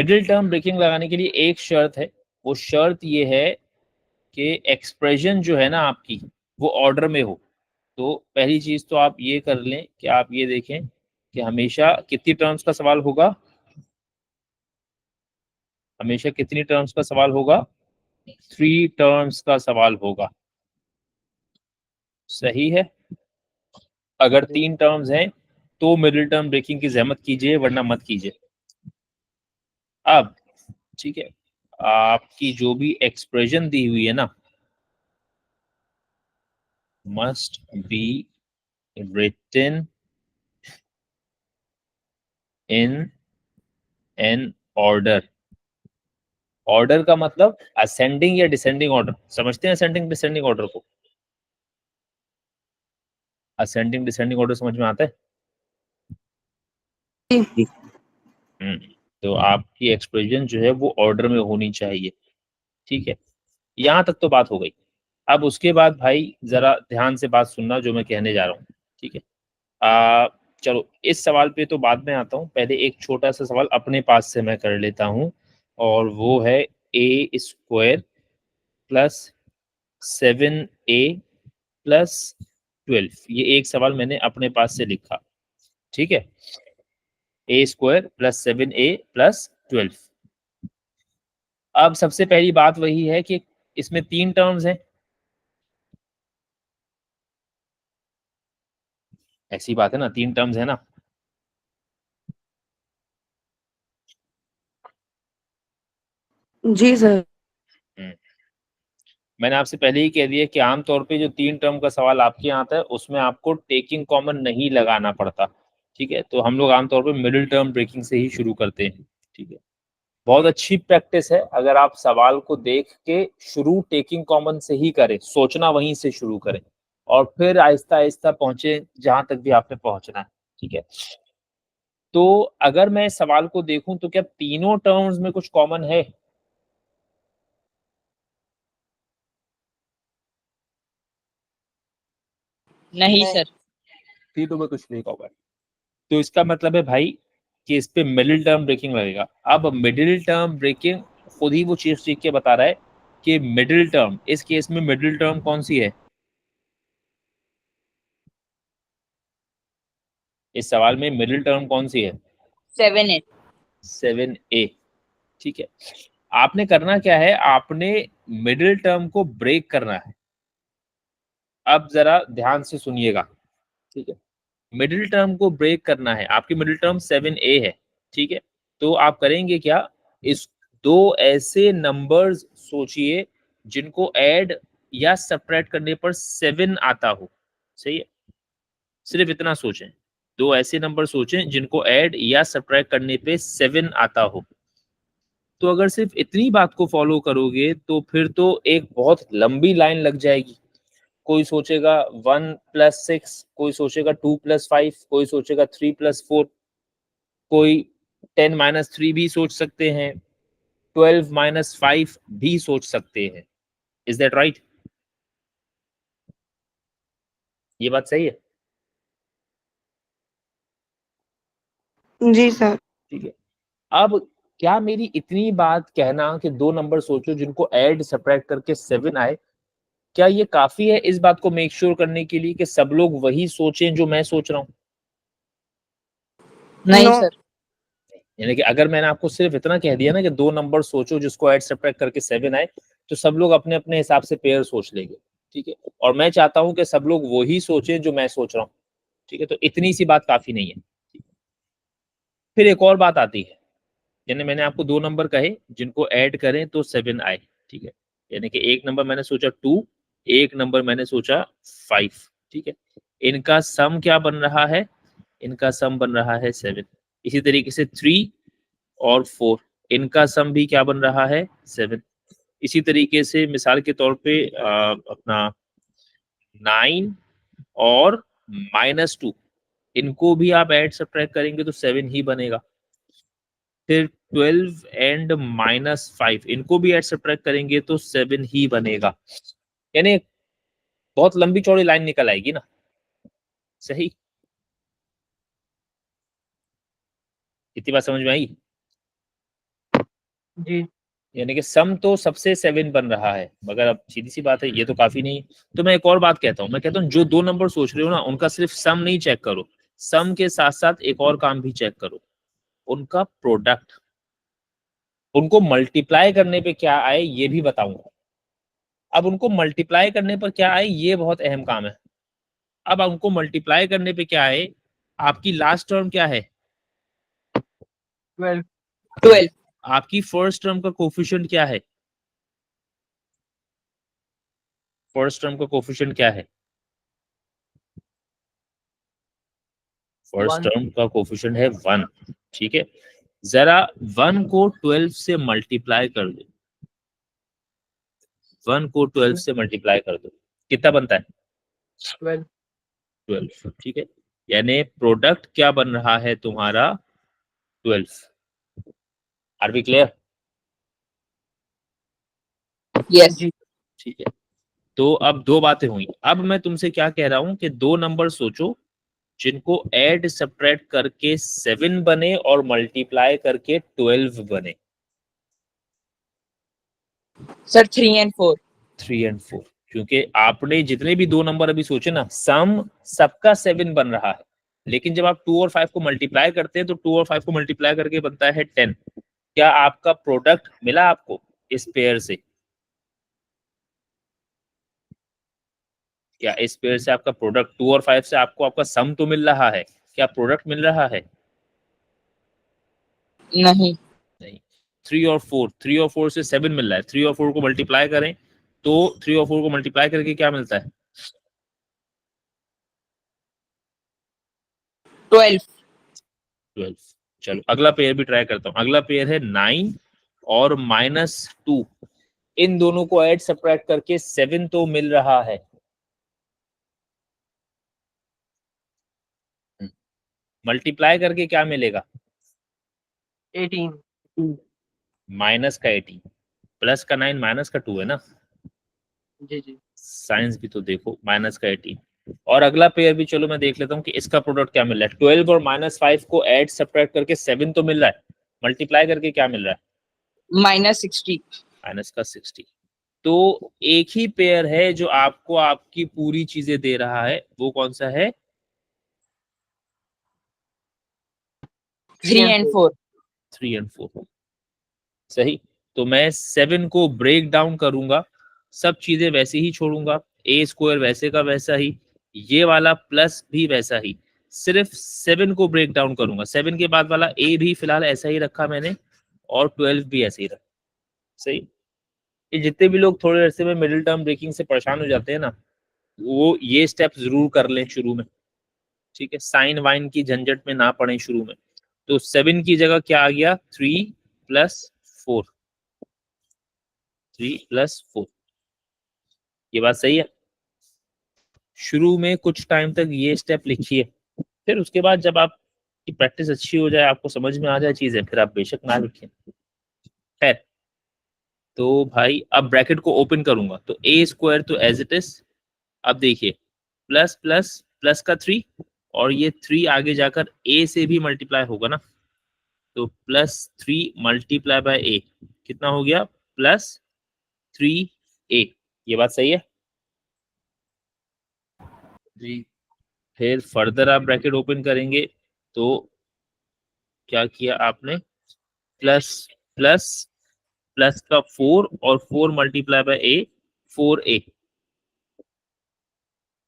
Middle term breaking लगाने के लिए एक शर्त है, वो शर्त ये है कि एक्सप्रेशन जो है ना आपकी वो ऑर्डर में हो। तो पहली चीज तो आप ये कर लें कि आप ये देखें कि हमेशा कितनी टर्म्स का सवाल होगा, हमेशा कितनी टर्म्स का सवाल होगा, 3 टर्म्स का सवाल होगा। सही है। अगर 3 टर्म्स हैं तो मिडिल टर्म ब्रेकिंग की जहमत कीजिए, वरना मत कीजिए। अब ठीक है, आपकी जो भी एक्सप्रेशन दी हुई है ना, must be written in an order। Order का मतलब असेंडिंग या डिसेंडिंग ऑर्डर, समझते हैं असेंडिंग डिसेंडिंग ऑर्डर को? असेंडिंग डिसेंडिंग ऑर्डर समझ में आता है? हम्म, तो आपकी एक्सप्रेशन जो है वो ऑर्डर में होनी चाहिए। ठीक है, यहाँ तक तो बात हो गई। अब उसके बाद भाई जरा ध्यान से बात सुनना जो मैं कहने जा रहा हूँ। ठीक है, चलो इस सवाल पे तो बाद में आता हूँ, पहले एक छोटा सा सवाल अपने पास से मैं कर लेता हूँ, और वो है a² प्लस 7a प्लस 12। ये एक सवाल मैंने अपने पास से लिखा। ठीक है, a² प्लस 7a प्लस 12। अब सबसे पहली बात वही है कि इसमें 3 टर्म्स हैं। ऐसी बात है ना, 3 टर्म्स है ना। जी सर। हम्म, मैंने आपसे पहले ही कह दिया कि आमतौर पे जो 3 टर्म का सवाल आपके यहाँ आता है उसमें आपको टेकिंग कॉमन नहीं लगाना पड़ता। ठीक है, तो हम लोग आमतौर पे मिडिल टर्म ब्रेकिंग से ही शुरू करते हैं। ठीक है, बहुत अच्छी प्रैक्टिस है अगर आप सवाल को देख के शुरू टेकिंग कॉमन से ही करें, सोचना वहीं से शुरू करें, और फिर आहिस्ता आहिस्ता पहुंचे जहां तक भी आपने पहुंचना है। ठीक है, तो अगर मैं सवाल को देखूं तो क्या तीनों टर्म्स में कुछ कॉमन है? नहीं सर। तीनों में कुछ नहीं कॉमन, तो इसका मतलब है भाई कि इस पे मिडिल टर्म ब्रेकिंग लगेगा। अब मिडिल टर्म ब्रेकिंग खुद ही वो चीज सीख के बता रहा है कि मिडिल टर्म, इस केस में मिडिल टर्म कौन सी है इस सवाल में? मिडिल टर्म कौन सी है? 7A। 7a। ठीक है, आपने करना क्या है, आपने मिडिल टर्म को ब्रेक करना है। अब जरा ध्यान से सुनिएगा। ठीक है, मिडिल टर्म को ब्रेक करना है, आपकी मिडिल टर्म 7a है। ठीक है, तो आप करेंगे क्या, इस दो ऐसे नंबर्स सोचिए जिनको ऐड या सब्ट्रैक्ट करने पर 7 आता हो। सही है, सिर्फ इतना सोचें, दो ऐसे नंबर सोचें जिनको ऐड या सब्ट्रैक्ट करने पे 7 आता हो। तो अगर सिर्फ इतनी बात को फॉलो करोगे तो फिर तो एक बहुत लंबी लाइन लग जाएगी। कोई सोचेगा 1+6, कोई सोचेगा 2+5, कोई सोचेगा 3+4, कोई 10-3 भी सोच सकते हैं, 12-5 भी सोच सकते हैं। Is that right? ये बात सही है? जी सर। ठीक है, अब क्या मेरी इतनी बात कहना कि दो नंबर सोचो जिनको ऐड सब्ट्रैक्ट करके 7 आए, क्या ये काफी है इस बात को मेक श्योर करने के लिए कि सब लोग वही सोचें जो मैं सोच रहा हूँ? नहीं नो। सर। यानी कि अगर मैंने आपको सिर्फ इतना कह दिया ना कि दो नंबर सोचो जिसको ऐड सब्ट्रैक्ट करके 7 आए, तो सब लोग अपने अपने हिसाब से पेयर सोच लेंगे। ठीक है, और मैं चाहता हूं कि सब लोग वही सोचें जो मैं सोच रहा हूँ। ठीक है, तो इतनी सी बात काफी नहीं है। फिर एक और बात आती है, यानी मैंने आपको दो नंबर कहे जिनको ऐड करें तो 7 आए। ठीक है, यानी कि एक नंबर मैंने सोचा 2, एक नंबर मैंने सोचा 5। ठीक है, इनका सम क्या बन रहा है? इनका सम बन रहा है 7। इसी तरीके से 3 और 4, इनका सम भी क्या बन रहा है? 7। इसी तरीके से मिसाल के तौर पे अपना 9 और -2, इनको भी आप ऐड सब्ट्रैक्ट करेंगे तो 7 ही बनेगा। फिर 12 एंड -5, इनको भी ऐड सब्ट्रैक्ट करेंगे तो 7 ही बनेगा। यानी बहुत लंबी चौड़ी लाइन निकल आएगी ना। सही, इतनी बात समझ में आई? जी यानी कि सम तो सबसे 7 बन रहा है, मगर अब सीधी सी बात है ये तो काफी नहीं। तो मैं एक और बात कहता हूँ, मैं कहता हूँ जो दो नंबर सोच रहे हो ना उनका सिर्फ सम नहीं चेक करो, सम के साथ साथ एक और काम भी चेक करो, उनका प्रोडक्ट। उनको मल्टीप्लाई करने पे क्या आए ये भी बताऊंगा। अब उनको मल्टीप्लाई करने पर क्या आए ये बहुत अहम काम है। अब उनको मल्टीप्लाई करने पे क्या आए, आपकी लास्ट टर्म क्या है, 12 12 आपकी फर्स्ट टर्म का कोफिशिएंट क्या है, फर्स्ट टर्म का कोफिशिएंट क्या है, फर्स्ट 1 टर्म का कोफिशिएंट है 1। ठीक है, जरा 1 को 12 से मल्टीप्लाई कर दो, 1 को 12 से मल्टीप्लाई कर दो, कितना बनता है 12 12। ठीक है, यानी प्रोडक्ट क्या बन रहा है तुम्हारा 12। Are we clear? yes जी ठीक है, तो अब दो बातें हुई। अब मैं तुमसे क्या कह रहा हूं कि दो नंबर सोचो जिनको ऐड सब्ट्रैक्ट करके 7 बने और मल्टीप्लाई करके 12 बने। सर 3 and 4 3 और 4, क्योंकि आपने जितने भी दो नंबर अभी सोचे ना सम सबका 7 बन रहा है, लेकिन जब आप 2 और 5 को मल्टीप्लाई करते हैं तो 2 और 5 को मल्टीप्लाई करके बनता है 10। क्या आपका प्रोडक्ट मिला आपको इस पेयर से? क्या इस पेयर से आपका प्रोडक्ट 2 और 5 से आपको आपका सम तो मिल रहा है, क्या प्रोडक्ट मिल रहा है? नहीं नहीं। 3 और 4, 3 और 4 से 7 मिल रहा है, 3 और 4 को मल्टीप्लाई करें तो 3 और 4 को मल्टीप्लाई करके क्या मिलता है 12 12। चलो अगला पेयर भी ट्राई करता हूँ। अगला पेयर है 9 और -2, इन दोनों को ऐड सब्ट्रैक्ट करके 7 तो मिल रहा है। मल्टीप्लाई करके क्या मिलेगा 18 माइनस का 18, प्लस का 9 माइनस का 2 है ना, जी जी साइंस भी तो देखो, माइनस का 18। और अगला पेयर भी चलो मैं देख लेता हूँ कि इसका प्रोडक्ट क्या मिल रहा है। 12 और -5 को ऐड सब्ट्रैक्ट करके 7 तो मिल रहा है, मल्टीप्लाई करके क्या मिल रहा है -60 माइनस का 60। तो एक ही पेयर है जो आपको आपकी पूरी चीजें दे रहा है, वो कौन सा है 3 and 4 3 और 4। सही, तो मैं 7 को ब्रेक डाउन करूंगा, सब चीजें वैसे ही छोड़ूंगा, ए स्क्वायर वैसे का वैसा ही, ये वाला प्लस भी वैसा ही, सिर्फ 7 को ब्रेक डाउन करूंगा। 7 के बाद वाला ए भी फिलहाल ऐसा ही रखा मैंने, और 12 भी ऐसे ही रखा। सही, ये जितने भी लोग थोड़े अरसे में मिडिल टर्म ब्रेकिंग से परेशान हो जाते हैं ना, वो ये स्टेप जरूर कर लें शुरू में। ठीक है, साइन वाइन की झंझट में ना पड़े शुरू में। तो 7 की जगह क्या आ गया 3 + 4, 3 + 4। ये बात सही है। शुरू में कुछ टाइम तक ये स्टेप लिखिए, फिर उसके बाद जब आपकी प्रैक्टिस अच्छी हो जाए, आपको समझ में आ जाए चीजें, फिर आप बेशक ना लिखें। खैर, तो भाई अब ब्रैकेट को ओपन करूंगा तो ए स्क्वायर तो एज इट इज। अब देखिए प्लस प्लस प्लस का 3, और ये 3 आगे जाकर ए से भी मल्टीप्लाई होगा ना, तो +3 मल्टीप्लाई बाय ए कितना हो गया +3a। ये बात सही है जी। फिर फर्दर आप ब्रैकेट ओपन करेंगे तो क्या किया आपने, प्लस प्लस प्लस का 4 और 4 multiply by A 4a,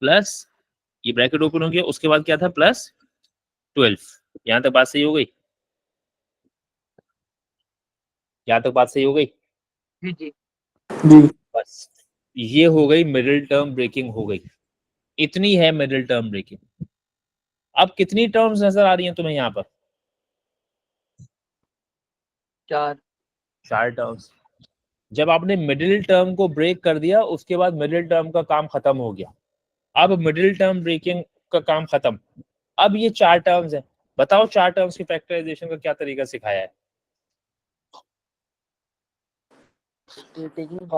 plus ये ब्रैकेट ओपन हो गया, उसके बाद क्या था +12। यहां तक बात सही हो गई, यहां तक बात सही हो गई। जी जी बस ये हो गई मिडिल टर्म ब्रेकिंग हो गई, इतनी है मिडिल टर्म ब्रेकिंग। अब कितनी टर्म्स नजर आ रही हैं तुम्हें यहाँ पर 4 4 टर्म्स। जब आपने मिडिल टर्म को ब्रेक कर दिया उसके बाद मिडिल टर्म का काम खत्म हो गया। अब मिडिल टर्म ब्रेकिंग का काम खत्म, अब ये 4 टर्म्स हैं। बताओ 4 टर्म्स की फैक्टराइजेशन का क्या तरीका सिखाया है? टेकिंग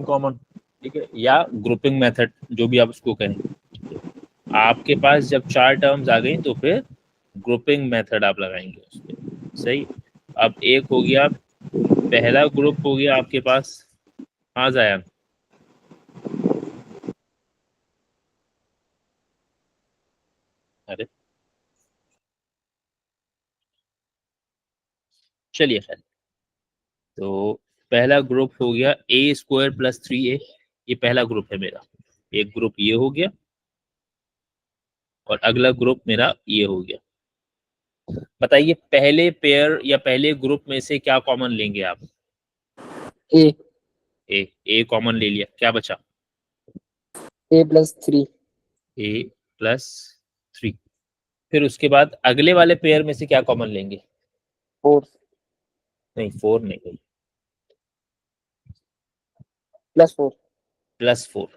कॉमन, ठीक है, या ग्रुपिंग मेथड, जो भी आप उसको कहें। आपके पास जब 4 टर्म्स आ गई तो फिर ग्रुपिंग मेथड आप लगाएंगे उसपे। सही, अब एक हो गया पहला ग्रुप हो गया आपके पास, हाँ जायन, अरे चलिए खैर, तो पहला ग्रुप हो गया ए स्क्वायर प्लस 3a, ये पहला ग्रुप है मेरा, एक ग्रुप ये हो गया और अगला ग्रुप मेरा ये हो गया। बताइए पहले पेयर या पहले ग्रुप में से क्या कॉमन लेंगे आप? A. ए कॉमन ले लिया, क्या बचा? A plus 3. A plus 3। फिर उसके बाद अगले वाले पेयर में से क्या कॉमन लेंगे? 4 नहीं 4 नहीं, plus 4.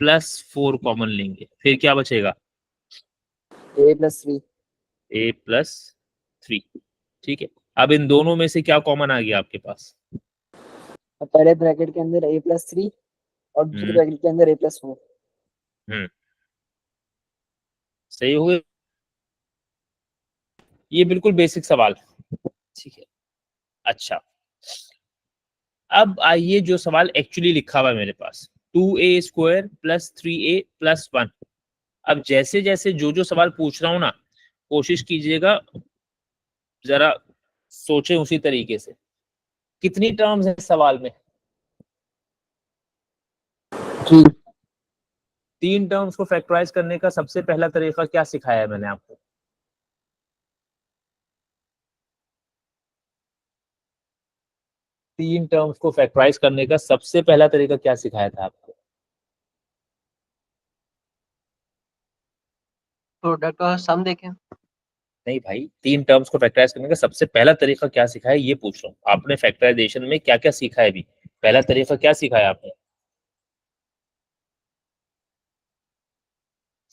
प्लस 4 कॉमन लेंगे, फिर क्या बचेगा? A plus 3. A plus 3। ठीक है, अब इन दोनों में से क्या कॉमन आ गया आपके पास? और पहले ब्रैकेट के अंदर A plus 3 और दूसरे ब्रैकेट के अंदर A plus 4. सही हो गया, ये बिल्कुल बेसिक सवाल, ठीक है। अच्छा, अब आइए जो सवाल एक्चुअली लिखा हुआ है मेरे पास, 2a square plus 3a plus 1। अब जैसे जैसे जो सवाल पूछ रहा हूं ना, कोशिश कीजिएगा जरा सोचें उसी तरीके से। कितनी टर्म्स है सवाल में? 3. 3 टर्म्स को फैक्टराइज करने का सबसे पहला तरीका क्या सिखाया है मैंने आपको? तीन टर्म्स को फैक्टराइज करने का सबसे पहला तरीका क्या सिखाया था आपको? प्रोडक्ट का सम देखें। नहीं भाई, 3 टर्म्स को फैक्टराइज करने का सबसे पहला तरीका क्या सिखाया है ये पूछ रहा हूँ। आपने फैक्टराइजेशन में क्या क्या सीखा है? अभी पहला तरीका क्या सिखाया आपने?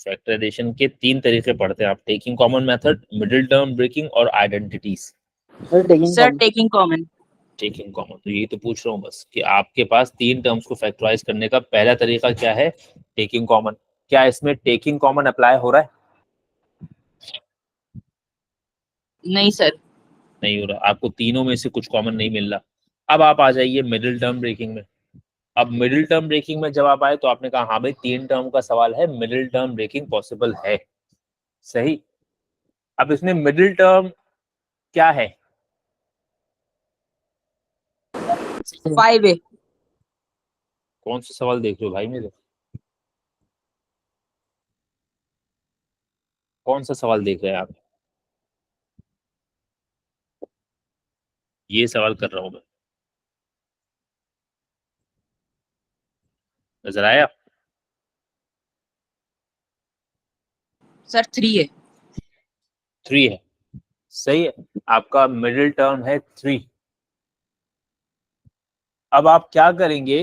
फैक्टराइजेशन के 3 तरीके पढ़ते हैं आप, taking common method, middle term breaking और identities. Sir, taking common. Taking common, तो यही तो पूछ रहा हूँ बस कि आपके पास 3 टर्म्स को फैक्टराइज करने का पहला तरीका क्या है? Taking common. क्या इसमें टेकिंग कॉमन अप्लाई हो रहा है? नहीं सर. नहीं हो रहा, आपको तीनों में से कुछ कॉमन नहीं मिल रहा। अब आप आ जाइए मिडिल टर्म ब्रेकिंग में। अब मिडिल टर्म ब्रेकिंग में जब आप आए तो आपने कहा हाँ भाई 3 टर्म का सवाल है, मिडिल टर्म ब्रेकिंग पॉसिबल है, सही। अब इसमें मिडिल टर्म क्या है? 5A. कौन सा सवाल देख रहे हो भाई मेरे? कौन सा सवाल देख रहे हैं आप? ये सवाल कर रहा हूं मैं, नजर आया? Sir, 3A. 3 है, सही है। आपका मिडिल टर्म है 3। अब आप क्या करेंगे?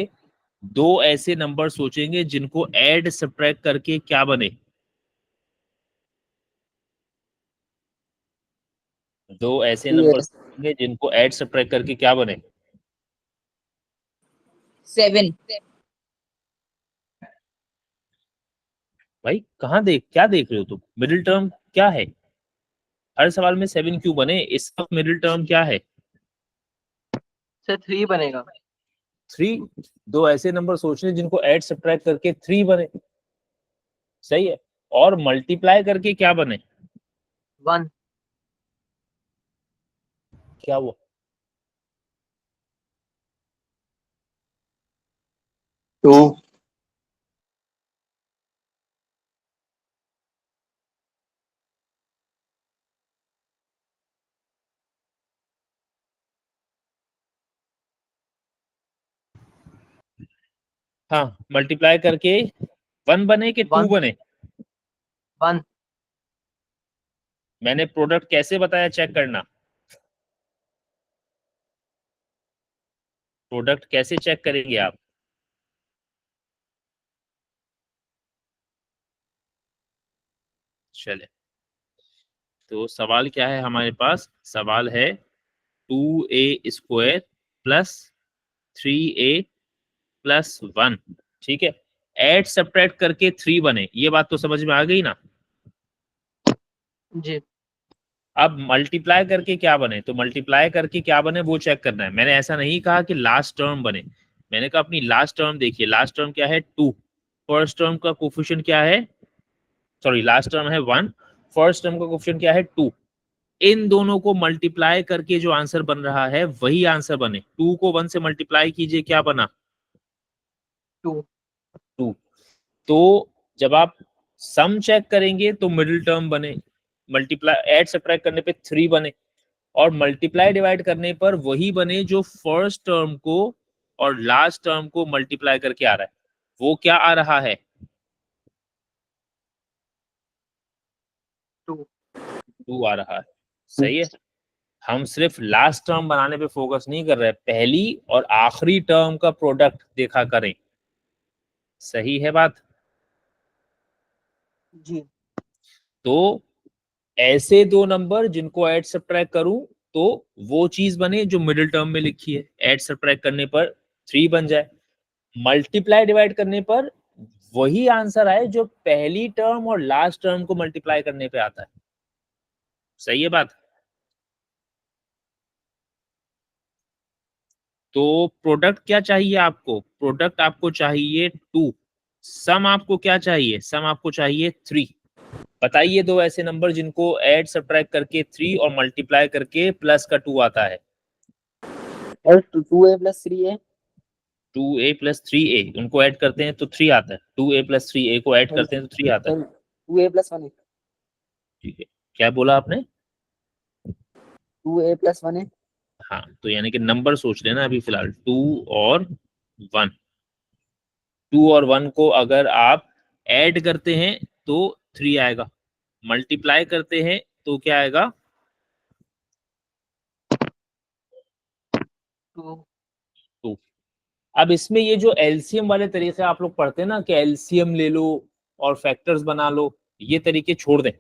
दो ऐसे नंबर सोचेंगे जिनको ऐड सब्ट्रैक्ट करके क्या बने? दो ऐसे नंबर सोचेंगे जिनको ऐड सब्ट्रैक्ट करके क्या बने? 7. भाई कहाँ क्या देख रहे हो तुम? मिडिल टर्म क्या है? हर सवाल में 7 क्यों बने? इस वक्त मिडिल टर्म क्या है? सर 3 बनेगा। 3। दो ऐसे नंबर सोचने जिनको ऐड सब्ट्रैक्ट करके 3 बने, सही है। और मल्टीप्लाई करके क्या बने? 1। क्या हुआ? टू। हाँ, मल्टीप्लाई करके 1 बने कि 2 1। बने? 1। मैंने प्रोडक्ट कैसे बताया चेक करना? प्रोडक्ट कैसे चेक करेंगे आप? चले, तो सवाल क्या है हमारे पास? सवाल है 2a square plus 3a plus 1, ठीक है। ऐड सब्ट्रैक्ट करके 3 बने, ये बात तो समझ में आ गई ना? जी। अब मल्टीप्लाई करके क्या बने, तो मल्टीप्लाई करके क्या बने वो चेक करना है। मैंने ऐसा नहीं कहा कि लास्ट टर्म बने, मैंने कहा अपनी लास्ट टर्म देखिए, लास्ट टर्म क्या है 2, फर्स्ट टर्म का कोफिशिएंट क्या है, सॉरी लास्ट टर्म है 1, फर्स्ट टर्म का कोफिशिएंट क्या है 2, इन दोनों को मल्टीप्लाई करके जो आंसर बन रहा है वही आंसर बने। 2 को 1 से मल्टीप्लाई कीजिए, क्या बना 2 2। तो जब आप सम चेक करेंगे तो मिडिल टर्म बने, मल्टीप्लाई ऐड सब्ट्रैक्ट करने पे 3 बने, और मल्टीप्लाई डिवाइड करने पर वही बने जो फर्स्ट टर्म को और लास्ट टर्म को मल्टीप्लाई करके आ रहा है। वो क्या आ रहा है 2 2 आ रहा है। सही है, हम सिर्फ लास्ट टर्म बनाने पे फोकस नहीं कर रहे, पहली और आखिरी टर्म का प्रोडक्ट देखा करें। सही है बात। जी। तो ऐसे दो नंबर जिनको ऐड सब्ट्रैक्ट करूं तो वो चीज बने जो मिडिल टर्म में लिखी है, ऐड सब्ट्रैक्ट करने पर 3 बन जाए, मल्टीप्लाई डिवाइड करने पर वही आंसर आए जो पहली टर्म और लास्ट टर्म को मल्टीप्लाई करने पे आता है। सही है बात। तो प्रोडक्ट क्या चाहिए आपको, प्रोडक्ट आपको चाहिए 2, सम आपको क्या चाहिए, सम आपको चाहिए 3। बताइए दो ऐसे नंबर जिनको ऐड सब्ट्रैक्ट करके 3 और मल्टीप्लाई करके प्लस का 2 आता है। और 2a + 3a 2a + 3a उनको ऐड करते हैं तो 3 आता है, 2a + 3a को ऐड करते हैं तो 3 आता है। 2a + 1a ठीक है, क्या बोला आपने 2a + 1a हाँ, तो यानी कि नंबर सोच लेना अभी फिलहाल 2 और 1, 2 और 1 को अगर आप ऐड करते हैं तो 3 आएगा, मल्टीप्लाई करते हैं तो क्या आएगा 2 2। अब इसमें ये जो एलसीएम वाले तरीके आप लोग पढ़ते हैं ना कि एलसीएम ले लो और फैक्टर्स बना लो, ये तरीके छोड़ दें।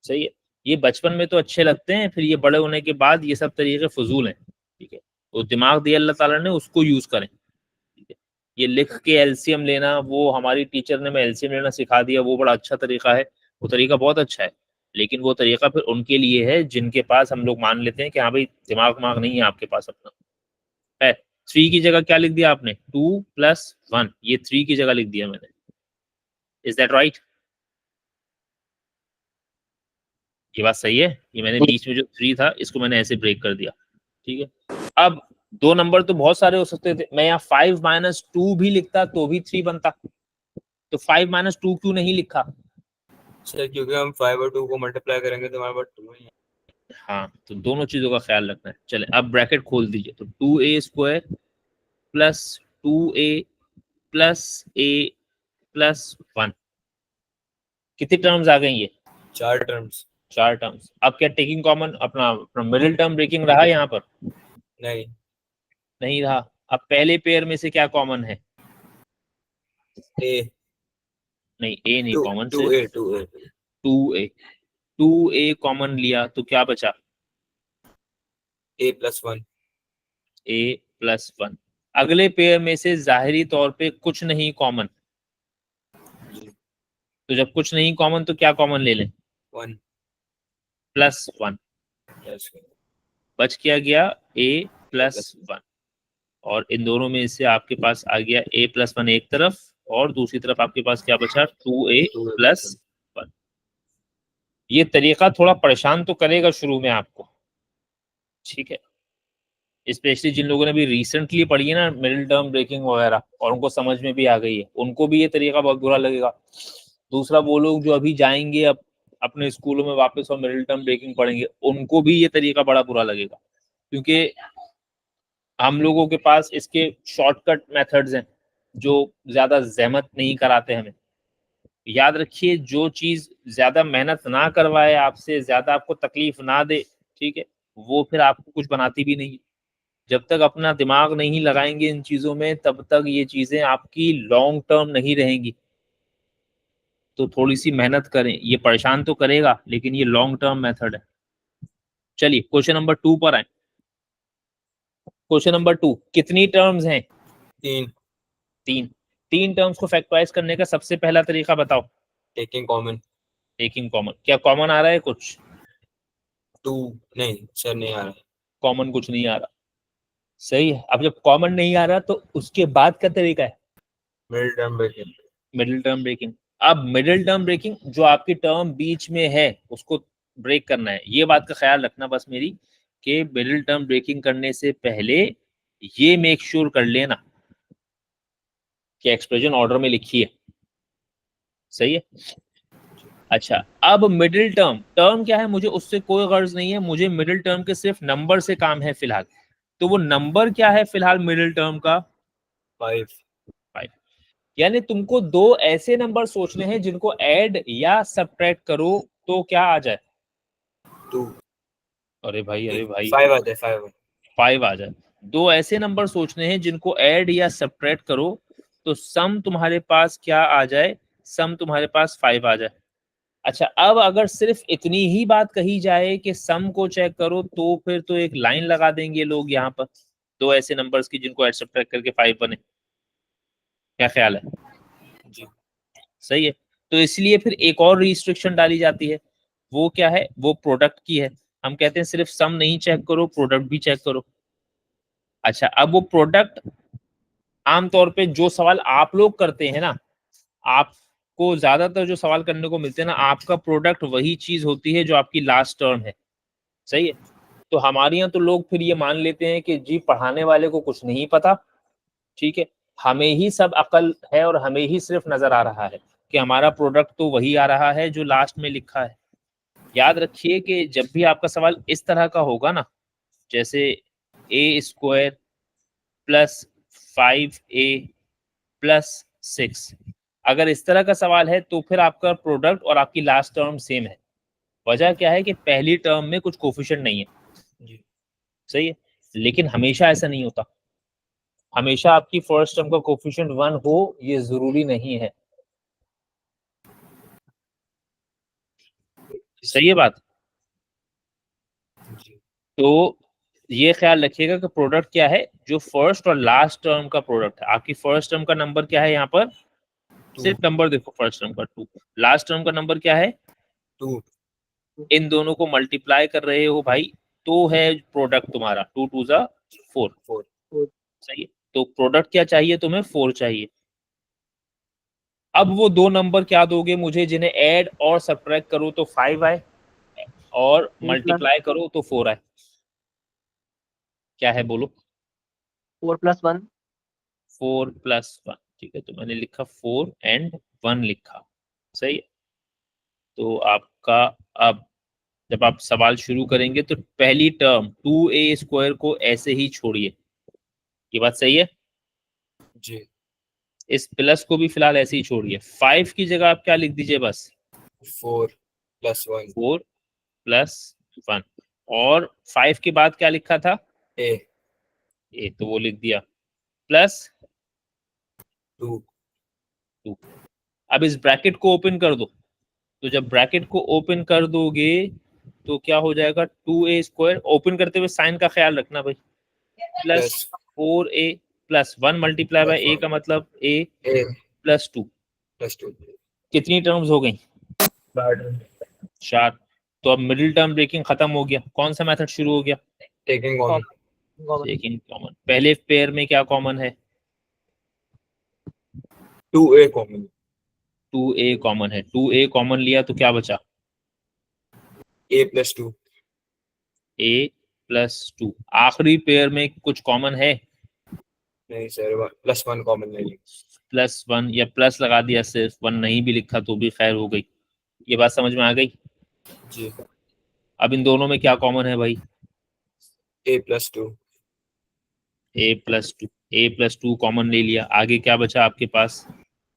सही है, ये बचपन में तो अच्छे लगते हैं, फिर ये बड़े होने के बाद ये सब तरीके फजूल हैं। ठीक है, तो दिमाग दिया अल्लाह ताला ने, उसको यूज करें। ठीक है, ये लिख के एलसीएम लेना, वो हमारी टीचर ने मैं एलसीएम लेना सिखा दिया, वो बड़ा अच्छा तरीका है, वो तरीका बहुत अच्छा है, लेकिन वो तरीका फिर उनके लिए है जिनके पास हम लोग मान लेते हैं कि हाँ भाई दिमाग माग नहीं है आपके पास अपना है। 3 की जगह क्या लिख दिया आपने 2 + 1, ये 3 की जगह लिख दिया मैंने। इज दैट राइट, ये बात सही है। ये मैंने बीच में जो 3 था इसको मैंने ऐसे ब्रेक कर दिया। ठीक है, अब दो नंबर तो बहुत सारे हो सकते थे, मैं यहाँ 5 - 2 भी लिखता तो भी 3 बनता, तो 5 - 2 क्यों नहीं लिखा सर क्योंकि हम 5 और 2 को मल्टीप्लाई करेंगे तो हमारे पास 2 ही है। हाँ, तो दोनों चीजों का ख्याल रखना है। चले अब ब्रैकेट खोल दीजिए, तो 2a² + 2a + a + 1, कितनी टर्म्स आ गई ये 4 टर्म्स 4 टर्म्स। अब क्या टेकिंग कॉमन अपना मिडिल टर्म ब्रेकिंग रहा यहाँ पर नहीं नहीं रहा। अब पहले पेयर में से क्या कॉमन है, ए नहीं ए नहीं कॉमन से 2a 2a 2a 2a common लिया तो क्या बचा a + 1 a + 1। अगले पेयर में से जाहिरी तौर पे कुछ नहीं कॉमन, तो जब कुछ नहीं कॉमन तो क्या कॉमन ले लें 1 +1, yes बच क्या गया a + 1, और इन दोनों में से आपके पास आ गया a + 1 एक तरफ और दूसरी तरफ आपके पास क्या बचा 2a + 1। ये तरीका थोड़ा परेशान तो करेगा शुरू में आपको, ठीक है, स्पेशली जिन लोगों ने भी रिसेंटली पढ़ी है ना मिडिल टर्म ब्रेकिंग वगैरह और उनको समझ में भी आ गई है, उनको भी ये तरीका बहुत बुरा लगेगा। दूसरा वो लोग जो अभी जाएंगे अब अपने स्कूलों में वापस और मिडिल टर्म ब्रेकिंग पढ़ेंगे, उनको भी ये तरीका बड़ा बुरा लगेगा, क्योंकि हम लोगों के पास इसके शॉर्टकट मेथड्स हैं जो ज्यादा जहमत नहीं कराते हमें। याद रखिए, जो चीज ज्यादा मेहनत ना करवाए आपसे, ज्यादा आपको तकलीफ ना दे, ठीक है, वो फिर आपको कुछ बनाती भी नहीं। जब तक अपना दिमाग नहीं लगाएंगे इन चीजों में तब तक ये चीजें आपकी लॉन्ग टर्म नहीं रहेंगी। तो थोड़ी सी मेहनत करें, ये परेशान तो करेगा लेकिन ये लॉन्ग टर्म मेथड है। चलिए क्वेश्चन नंबर 2 पर आए। क्वेश्चन नंबर 2, कितनी टर्म्स हैं 3 तीन टर्म्स को फैक्टराइज करने का सबसे पहला तरीका बताओ टेकिंग कॉमन टेकिंग कॉमन। क्या कॉमन आ रहा है कुछ 2 नहीं सर नहीं आ रहा। कॉमन कुछ नहीं आ रहा, सही है। अब जब कॉमन नहीं आ रहा तो उसके बाद का तरीका है middle term breaking. Middle term breaking. अब मिडिल टर्म ब्रेकिंग जो आपकी टर्म बीच में है उसको ब्रेक करना है, ये बात का ख्याल रखना बस मेरी, कि मिडिल टर्म ब्रेकिंग करने से पहले ये मेक श्योर कर लेना कि एक्सप्रेशन ऑर्डर में लिखी है, सही है। अच्छा, अब मिडिल टर्म, टर्म क्या है मुझे उससे कोई गर्ज नहीं है, मुझे मिडिल टर्म के सिर्फ नंबर से काम है फिलहाल। तो वो नंबर क्या है फिलहाल मिडिल टर्म का? 5 5। यानी तुमको दो ऐसे नंबर सोचने हैं जिनको ऐड या सब्ट्रैक्ट करो तो क्या आ जाए? 2 अरे भाई 5 आ जाए 5 5 आ जाए। दो ऐसे नंबर सोचने हैं जिनको ऐड या सब्ट्रैक्ट करो तो सम तुम्हारे पास क्या आ जाए? सम तुम्हारे पास 5 आ जाए। अच्छा, अब अगर सिर्फ इतनी ही बात कही जाए कि सम को चेक करो तो फिर तो एक लाइन लगा देंगे लोग यहाँ पर, दो ऐसे नंबर्स की जिनको ऐड सब्ट्रैक्ट करके 5 बने। क्या ख्याल है? जी। सही है। तो इसलिए फिर एक और रिस्ट्रिक्शन डाली जाती है, वो क्या है? वो प्रोडक्ट की है। हम कहते हैं सिर्फ सम नहीं चेक करो, प्रोडक्ट भी चेक करो। अच्छा, अब वो प्रोडक्ट आमतौर पे जो सवाल आप लोग करते हैं ना, आपको ज्यादातर जो सवाल करने को मिलते हैं ना, आपका प्रोडक्ट वही चीज होती है जो आपकी लास्ट टर्म है, सही है। तो हमारे यहाँ तो लोग फिर ये मान लेते हैं कि जी पढ़ाने वाले को कुछ नहीं पता, ठीक है, हमें ही सब अकल है और हमें ही सिर्फ नजर आ रहा है कि हमारा प्रोडक्ट तो वही आ रहा है जो लास्ट में लिखा है। याद रखिए कि जब भी आपका सवाल इस तरह का होगा ना, जैसे a² प्लस 5a प्लस 6, अगर इस तरह का सवाल है तो फिर आपका प्रोडक्ट और आपकी लास्ट टर्म सेम है। वजह क्या है कि पहली टर्म में कुछ कोफिशिएंट नहीं है, जी। सही है। लेकिन हमेशा ऐसा नहीं होता, हमेशा आपकी फर्स्ट टर्म का कोफिशिएंट 1 हो ये जरूरी नहीं है, सही है बात। जी। तो ये ख्याल रखिएगा कि प्रोडक्ट क्या है, जो फर्स्ट और लास्ट टर्म का प्रोडक्ट है। आपकी फर्स्ट टर्म का नंबर क्या है यहाँ पर? सिर्फ नंबर देखो, फर्स्ट टर्म का 2, लास्ट टर्म का नंबर क्या है? 2 इन दोनों को मल्टीप्लाई कर रहे हो भाई, तो है प्रोडक्ट तुम्हारा 2 2 जा 4, 4 सही है। तो प्रोडक्ट क्या चाहिए तुम्हें? 4 चाहिए। अब वो दो नंबर क्या दोगे मुझे जिन्हें ऐड और सब्ट्रैक्ट करो तो 5 आए और मल्टीप्लाई करो तो 4 आए? क्या है बोलो? 4 + 1 4 + 1, ठीक है, तो मैंने लिखा 4 एंड 1 लिखा, सही है। तो आपका अब जब आप सवाल शुरू करेंगे तो पहली टर्म 2a² को ऐसे ही छोड़िए, ये बात सही है। जी। इस प्लस को भी फिलहाल ऐसे ही छोड़िए, 5 की जगह आप क्या लिख दीजिए बस? 4 + 1 4 + 1, और 5 के बाद क्या लिखा था? a ए, तो वो लिख दिया प्लस 2 2। अब इस ब्रैकेट को ओपन कर दो, तो जब ब्रैकेट को ओपन कर दोगे तो क्या हो जाएगा? 2a², ओपन करते हुए साइन का ख्याल रखना भाई, plus 4a + 1 multiply by a का मतलब a a + 2। + 2 कितनी टर्म्स हो गई? 4। तो अब मिडिल टर्म ब्रेकिंग खत्म हो गया, कौन सा मेथड शुरू हो गया? Taking common. Taking common. पहले पेयर में क्या कॉमन है? 2a common. 2a कॉमन है, 2a कॉमन लिया तो क्या बचा? a + 2 a + 2। आखिरी पेयर में कुछ कॉमन है? नहीं सर +1 कॉमन नहीं। +1 या प्लस लगा दिया, सिर्फ 1 नहीं भी लिखा तो भी खैर हो गई। ये बात समझ में आ गई? जी। अब इन दोनों में क्या कॉमन है भाई? a + 2 a + 2 कॉमन ले लिया, आगे क्या बचा आपके पास?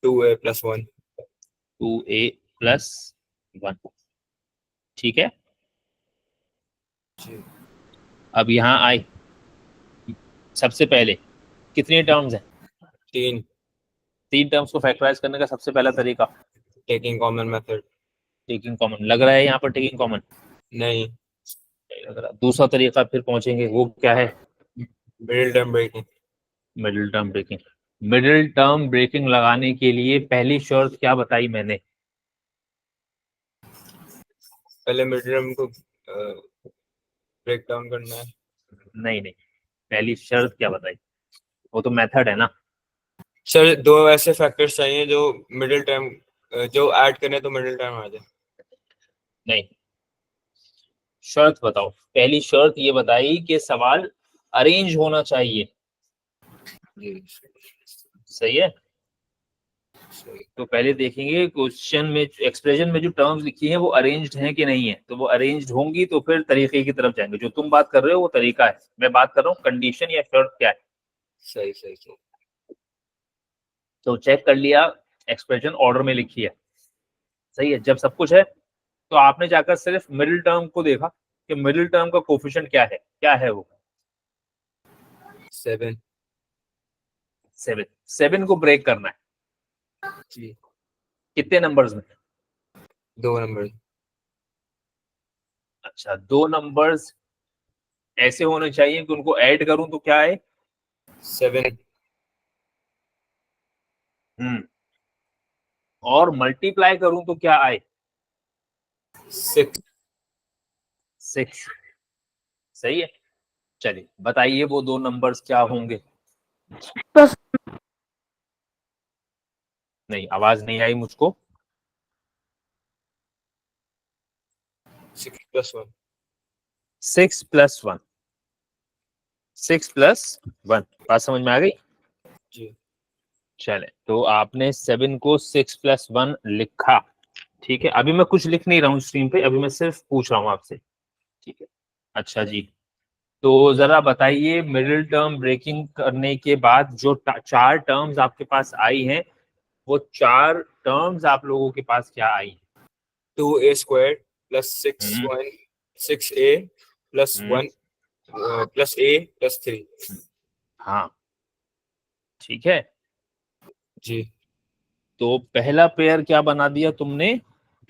2a + 1 2a + 1, ठीक है। जी। अब यहाँ आए, सबसे पहले कितने टर्म्स हैं? 3 3 टर्म्स को फैक्टराइज करने का सबसे पहला तरीका taking common method. Taking common. लग रहा है यहाँ पर टेकिंग कॉमन नहीं लग रहा। दूसरा तरीका फिर पहुंचेंगे, वो क्या है? Middle term breaking. Middle term breaking. Middle term breaking लगाने के लिए पहली शर्त क्या बताई मैंने? पहले मिडिल टर्म को ब्रेक डाउन करना है। नहीं नहीं, पहली शर्त क्या बताई? वो तो मेथड है ना। सर दो ऐसे फैक्टर्स चाहिए जो मिडिल टर्म, जो ऐड करें तो मिडिल टर्म आ जाए। नहीं, शर्त बताओ। पहली शर्त ये बताई कि सवाल अरेंज होना चाहिए। जी सही है। सही। तो पहले देखेंगे क्वेश्चन में, एक्सप्रेशन में जो टर्म्स लिखी हैं वो अरेंज्ड हैं कि नहीं है। तो वो अरेंज्ड होंगी तो फिर तरीके की तरफ जाएंगे। जो तुम बात कर रहे हो वो तरीका है, मैं बात कर रहा हूँ कंडीशन या शर्त क्या है। सही सही सही। तो चेक कर लिया, एक्सप्रेशन ऑर्डर में लिखी है। सही है। जब सब कुछ है तो आपने जाकर सिर्फ मिडिल टर्म को देखा कि मिडिल टर्म का कोफिशिएंट क्या है वो 7। 7। 7 को ब्रेक करना है। जी कितने नंबर्स में? 2 नंबर। अच्छा, 2 नंबर्स ऐसे होने चाहिए कि उनको ऐड करूं तो क्या आए? 7। और मल्टीप्लाई करूं तो क्या आए? 6। 6। सही है। चलिए बताइए वो 2 नंबर्स क्या होंगे? नहीं, आवाज नहीं आई मुझको। 6 + 1। 6 + 1। 6 + 1 बात समझ में आ गई? जी चले, तो आपने 7 को 6 + 1 लिखा। ठीक है, अभी मैं कुछ लिख नहीं रहा हूँ स्क्रीन पे, अभी मैं सिर्फ पूछ रहा हूँ आपसे। ठीक है। अच्छा जी, तो जरा बताइए मिडिल टर्म ब्रेकिंग करने के बाद जो 4 टर्म्स आपके पास आई हैं, वो 4 टर्म्स आप लोगों के पास क्या आई? 2a² + 6 hmm 1 6a + hmm 1 + a + 3। हाँ, ठीक है। जी तो पहला पेयर क्या बना दिया तुमने?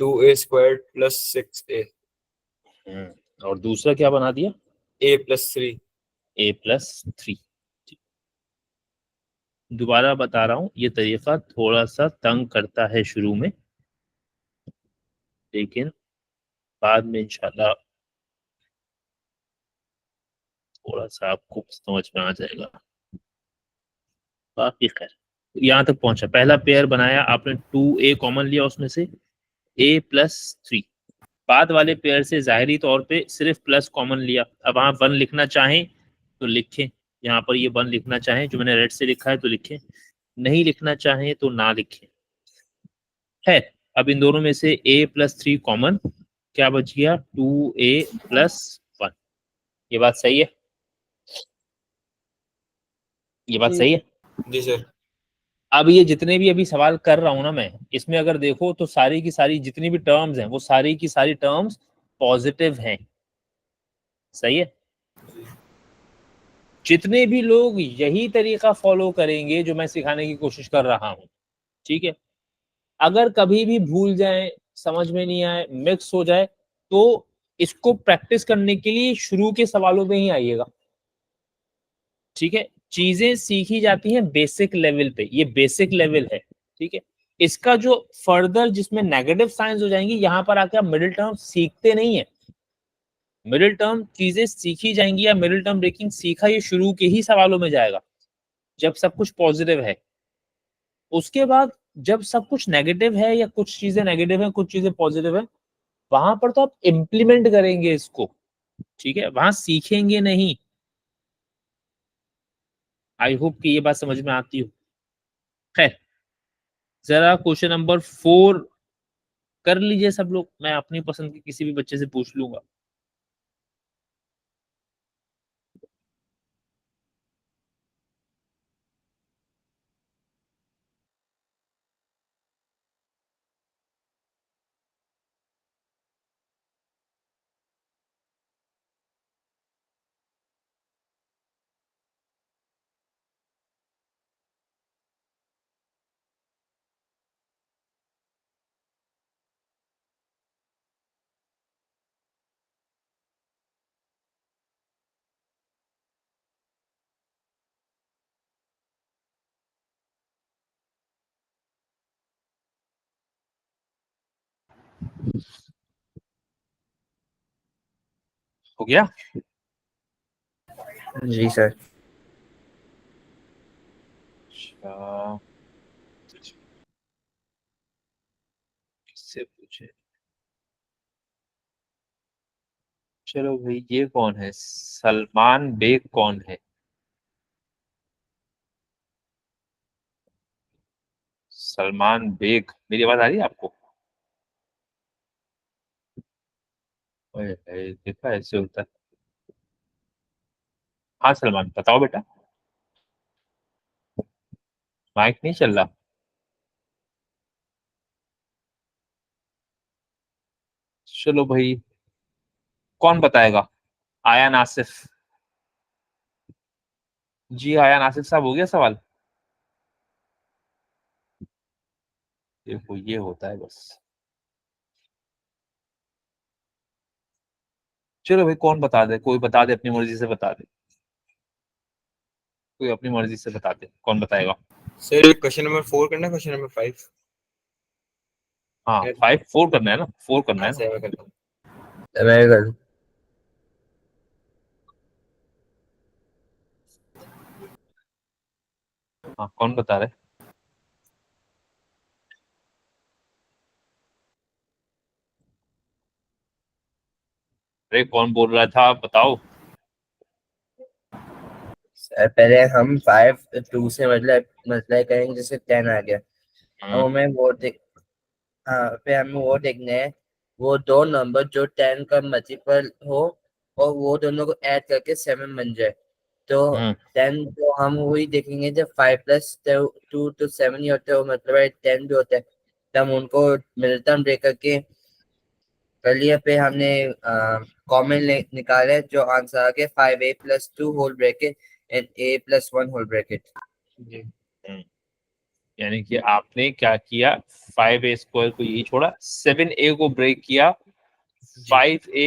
2a² + 6a और दूसरा क्या बना दिया? a + 3। a + 3। दोबारा बता रहा हूँ, ये तरीका थोड़ा सा तंग करता है शुरू में, लेकिन बाद में इंशाल्लाह थोड़ा सा आपको समझ में आ जाएगा। बाकी खैर, यहाँ तक पहुंचा। पहला पेयर बनाया आपने, 2a कॉमन लिया उसमें से, a + 3। बाद वाले पेयर से जाहिरी तौर पे सिर्फ प्लस कॉमन लिया। अब आप 1 लिखना चाहें तो लिखें, यहाँ पर ये 1 लिखना चाहें जो मैंने रेड से लिखा है तो लिखें, नहीं लिखना चाहें तो ना लिखें। है, अब इन दोनों में से a + 3 कॉमन, क्या बच गया? 2a + 1। ये बात सही है? ये बात जी सही है? जी सर। अब ये जितने भी अभी सवाल कर रहा हूं ना मैं, इसमें अगर देखो तो सारी की सारी जितनी भी टर्म्स हैं वो सारी की सारी टर्म्स पॉजिटिव हैं। सही है। जितने भी लोग यही तरीका फॉलो करेंगे जो मैं सिखाने की कोशिश कर रहा हूं, ठीक है, अगर कभी भी भूल जाए, समझ में नहीं आए, मिक्स हो जाए, तो इसको प्रैक्टिस करने के लिए शुरू के सवालों में ही आइएगा। ठीक है, चीजें सीखी जाती हैं बेसिक लेवल पे, ये बेसिक लेवल है। ठीक है, इसका जो फर्दर जिसमें नेगेटिव साइंस हो जाएंगी, यहां पर आकर आप मिडिल टर्म सीखते नहीं है। मिडिल टर्म चीजें सीखी जाएंगी या मिडिल टर्म ब्रेकिंग सीखा ये शुरू के ही सवालों में जाएगा जब सब कुछ पॉजिटिव है। उसके बाद जब सब कुछ नेगेटिव है या कुछ चीजें नेगेटिव है कुछ चीजें पॉजिटिव है, वहां पर तो आप इम्प्लीमेंट करेंगे इसको। ठीक है, वहां सीखेंगे नहीं। आई होप कि ये बात समझ में आती हो। खैर, जरा क्वेश्चन नंबर 4 कर लीजिए सब लोग, मैं अपनी पसंद के किसी भी बच्चे से पूछ लूंगा। हो गया? जी सर। अच्छा, किससे पूछे? चलो भाई, ये कौन है? सलमान बेग कौन है? सलमान बेग, मेरी आवाज आ रही है आपको? ओए भाई, देखा ऐसे होता है। हाँ सलमान, बताओ बेटा। माइक नहीं चल रहा? चलो भाई, कौन बताएगा? आया नासिफ। जी आया नासिफ साहब, हो गया सवाल? देखो ये होता है बस। चलो भाई, कौन बता दे, कोई बता दे, अपनी मर्जी से बता दे, कोई अपनी मर्जी से बता दे, कौन बताएगा? सर क्वेश्चन नंबर 4 करना, क्वेश्चन नंबर 5? हाँ 5 4 करना है ना, 4 करना हाँ है ना। सर, मैं करता हूँ। मैं कर हाँ कौन बता रहे? अरे कौन बोल रहा था, बताओ। सर, पहले हम 5 2 से मतलब करेंगे, जैसे 10 आ गया। अब हम्म, हमें वो देख हाँ, फिर हमें वो देखना है, वो दो नंबर जो 10 का मल्टीपल हो और वो दोनों को ऐड करके 7 बन जाए। तो हम्म, 10 तो हम वही देखेंगे जब 5 + 2 तो 7 ही होता है, वो मतलब है 10 भी होता है। तो हम उनको मिलता हम देख करके कर लिया। फिर हमने कॉमन निकाले, जो आंसर आ गया 5a + 2 whole bracket and a + 1 whole bracket. जी हम्म। यानी कि आपने क्या किया, 5a² को यही छोड़ा, 7a को ब्रेक किया जी 5a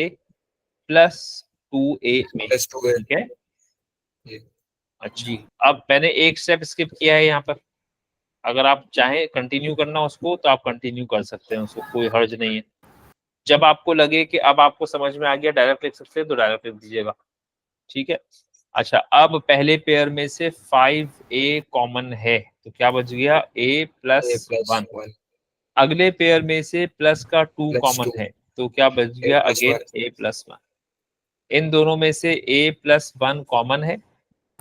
+ 2a में, +2 है। ठीक है? जी अच्छा, अब मैंने एक स्टेप स्किप किया है यहाँ पर। अगर आप चाहें कंटिन्यू करना उसको तो आप कंटिन्यू कर सकते हैं, उसको कोई हर्ज नहीं है। जब आपको लगे कि अब आपको समझ में आ गया, डायरेक्ट लिख सकते हैं तो डायरेक्ट लिख दीजिएगा, ठीक है? अच्छा, अब पहले पेयर में से 5a कॉमन है तो क्या बच गया, a + 1। a+1 अगले पेयर में से प्लस का 2 कॉमन +2 है तो क्या बच गया, अगेन a+1 a+1। इन दोनों में से a+1 कॉमन है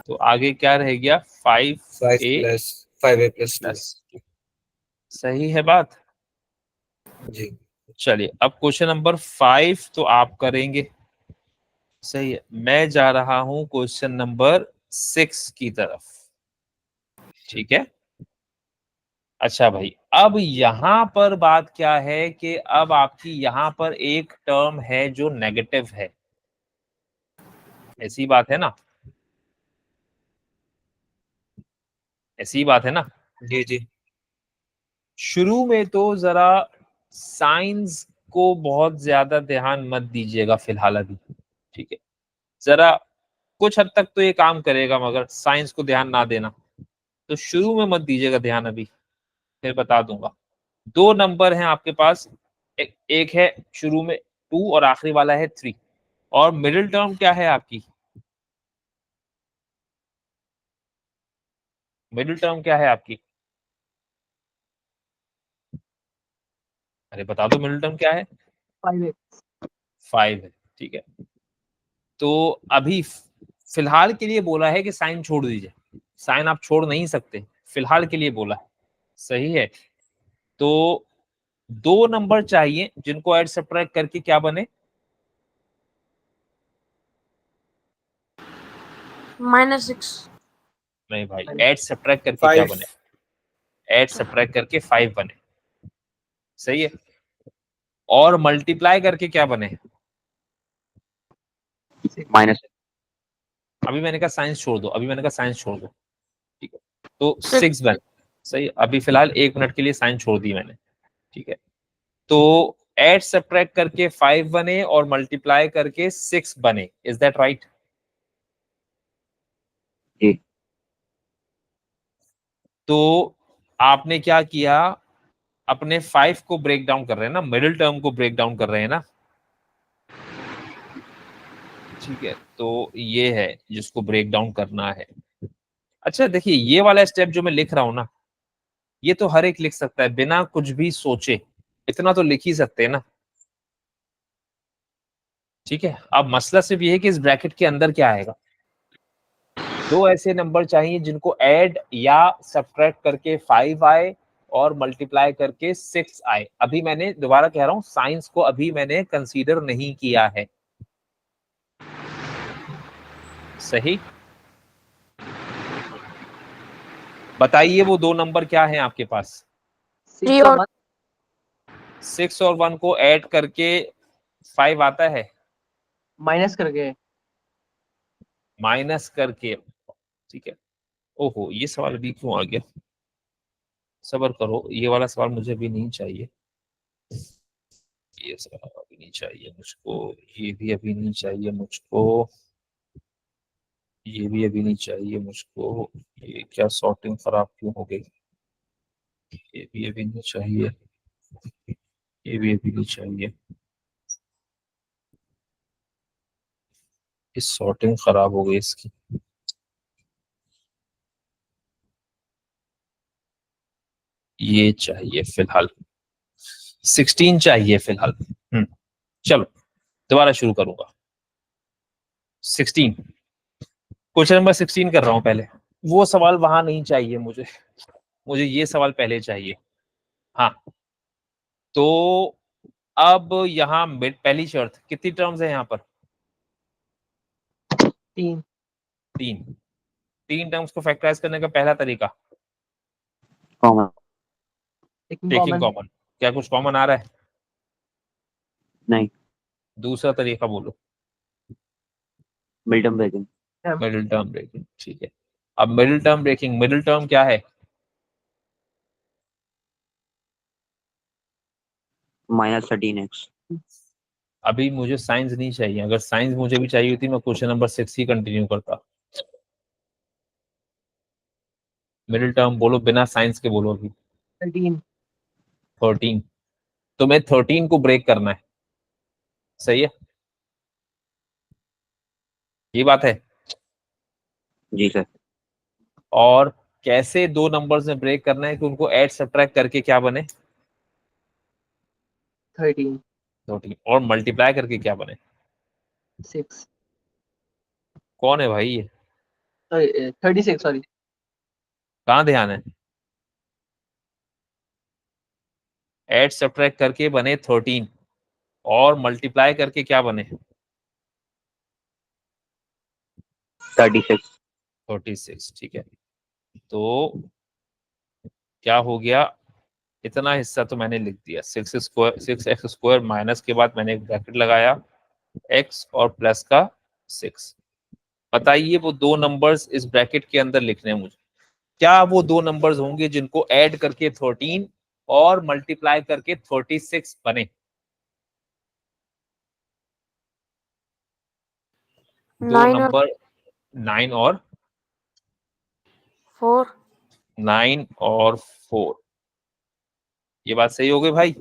तो आगे क्या रह गया, 5a 5a+2। + सही है बात? जी चलिए, अब क्वेश्चन नंबर 5 तो आप करेंगे, सही है। मैं जा रहा हूं क्वेश्चन नंबर 6 की तरफ, ठीक है? अच्छा भाई, अब यहां पर बात क्या है कि अब आपकी यहां पर एक टर्म है जो नेगेटिव है, ऐसी बात है ना? ऐसी बात है ना? जी जी शुरू में तो जरा साइंस को बहुत ज्यादा ध्यान मत दीजिएगा फिलहाल अभी, ठीक है? जरा कुछ हद तक तो ये काम करेगा, मगर साइंस को ध्यान ना देना, तो शुरू में मत दीजिएगा ध्यान अभी, फिर बता दूंगा। दो नंबर हैं आपके पास, एक है शुरू में 2 और आखिरी वाला है 3, और मिडिल टर्म क्या है आपकी? मिडिल टर्म क्या है आपकी? अरे बता दो, मिडिल टर्म क्या है? 5a 5 है, ठीक है? तो अभी फिलहाल के लिए बोला है कि साइन छोड़ दीजिए, साइन आप छोड़ नहीं सकते, फिलहाल के लिए बोला है, सही है? तो दो नंबर चाहिए जिनको ऐड सब्ट्रैक्ट करके क्या बने, -6 नहीं भाई, ऐड सब्ट्रैक्ट करके क्या 5 बने, ऐड सब्ट्रैक्ट करके 5 बने, सही है? और मल्टीप्लाई करके क्या बने, -6 अभी मैंने कहा साइंस छोड़ दो, अभी मैंने कहा साइंस छोड़ दो, ठीक है? तो 6 6 बने, सही है? अभी फिलहाल 1 मिनट के लिए साइंस छोड़ दी मैंने, ठीक है? तो ऐड सब्ट्रैक्ट करके 5 बने और मल्टीप्लाई करके 6 बने, इज दैट राइट? जी तो आपने क्या किया, अपने 5 को ब्रेक डाउन कर रहे हैं ना, मिडिल टर्म को ब्रेक डाउन कर रहे हैं ना, ठीक है, तो ये है जिसको ब्रेक डाउन करना है। अच्छा देखिए, ये वाला स्टेप जो मैं लिख रहा हूं ना, ये तो हर एक लिख सकता है बिना कुछ भी सोचे, इतना तो लिख ही सकते हैं ना। ठीक है, अब मसला सिर्फ ये है कि इस ब्रैकेट के अंदर क्या आएगा। दो ऐसे नंबर चाहिए जिनको ऐड या सब्ट्रैक्ट करके 5 आए और मल्टीप्लाई करके 6 आए। अभी मैंने दोबारा कह रहा हूं, साइंस को अभी मैंने कंसीडर नहीं किया है। सही, बताइए वो दो नंबर क्या हैं आपके पास। 6 और 1 6 और 1 को ऐड करके 5 आता है, माइनस करके माइनस करके। ठीक है, ओहो ये सवाल भी क्यों आ गया, सब्र करो, ये वाला सवाल मुझे भी नहीं चाहिए, ये सवाल अभी नहीं चाहिए मुझको, ये भी अभी नहीं चाहिए मुझको, ये भी अभी नहीं चाहिए मुझको। ये क्या सॉर्टिंग खराब क्यों हो गई, ये भी अभी नहीं चाहिए, ये भी अभी नहीं चाहिए, इस सॉर्टिंग खराब हो गई इसकी। ये चाहिए फिलहाल, 16 चाहिए फिलहाल। चलो दोबारा शुरू करूंगा। 16, क्वेश्चन नंबर 16 कर रहा हूं पहले। वो सवाल वहां नहीं चाहिए मुझे, मुझे ये सवाल पहले चाहिए। हाँ, तो अब यहाँ पहली शर्त, कितनी टर्म्स है यहाँ पर? 3 तीन। तीन टर्म्स को फैक्टराइज करने का पहला तरीका, common taking taking common common. क्या कुछ कॉमन आ रहा है? नहीं, दूसरा तरीका बोलो, mid term breaking middle term breaking. ठीक है, अब middle term breaking, middle term क्या है? -13x। अभी मुझे साइंस नहीं चाहिए, अगर साइंस मुझे भी चाहिए होती मैं क्वेश्चन नंबर 6 ही कंटिन्यू करता। मिडिल टर्म बोलो, बिना साइंस के बोलो अभी। 13 13, तो मैं 13 को ब्रेक करना है, सही है, ये बात है। जी सर। और कैसे दो नंबर्स में ब्रेक करना है कि उनको ऐड सब्ट्रैक्ट करके क्या बने? 13 13, और मल्टीप्लाई करके क्या बने? 6 कौन है भाई ये, 36 सॉरी कहाँ ध्यान है? ऐड सब्ट्रैक्ट करके बने 13 और मल्टीप्लाई करके क्या बने? 36। 36। ठीक है, तो क्या हो गया, इतना हिस्सा तो मैंने लिख दिया, 6x² माइनस के बाद मैंने एक ब्रैकेट लगाया, x और प्लस का 6। बताइए वो दो नंबर्स इस ब्रैकेट के अंदर लिखने हैं मुझे, क्या वो दो नंबर्स होंगे जिनको ऐड करके 13 और मल्टीप्लाई करके 36 बने? दो 9 और नंबर, 9 और 4. 9 और 4। ये बात सही हो गई भाई,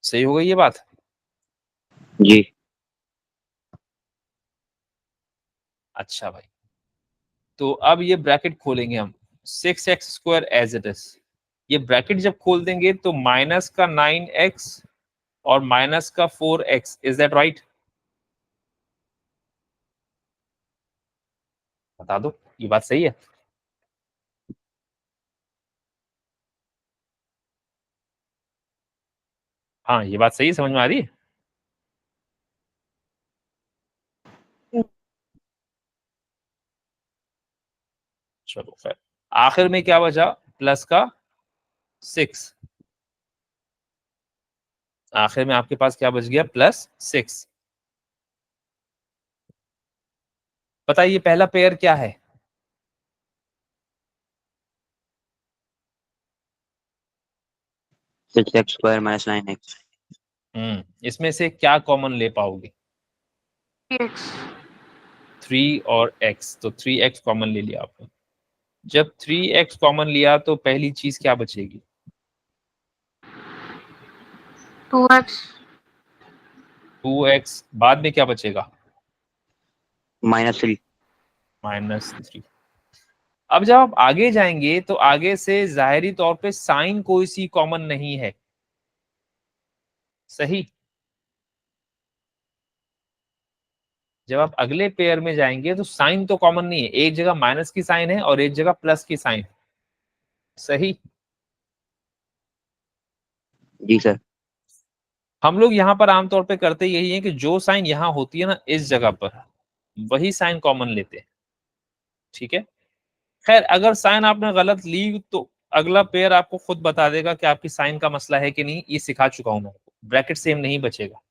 सही हो गई ये बात। जी। अच्छा भाई, तो अब ये ब्रैकेट खोलेंगे हम, 6x² एज इट इज। ये ब्रैकेट जब खोल देंगे तो माइनस का 9x और माइनस का 4x, इज दैट राइट? बता दो, ये बात सही है? हाँ ये बात सही है, समझ में आ रही है? चलो फिर आखिर में क्या बचा, प्लस का 6। आखिर में आपके पास क्या बच गया, +6। बताइए पहला पेयर क्या है? 6x² -9x। इसमें से क्या कॉमन ले पाओगे? 3x. 3 और x, तो 3x कॉमन ले लिया आपने। जब 3x कॉमन लिया तो पहली चीज क्या बचेगी? 2x. 2x बाद में क्या बचेगा, -3। -3। अब जब आप आगे जाएंगे तो आगे से जाहिरी तौर पे साइन कोई सी कॉमन नहीं है, सही। जब आप अगले पेयर में जाएंगे तो साइन तो कॉमन नहीं है, एक जगह माइनस की साइन है और एक जगह प्लस की साइन, सही। जी सर। हम लोग यहाँ पर आमतौर पे करते यही है कि जो साइन यहाँ होती है ना इस जगह पर, वही साइन कॉमन लेते हैं, ठीक है। खैर अगर साइन आपने गलत ली तो अगला पेयर आपको खुद बता देगा कि आपकी साइन का मसला है कि नहीं, ये सिखा चुका हूं मैं। ब्रैकेट सेम नहीं बचेगा।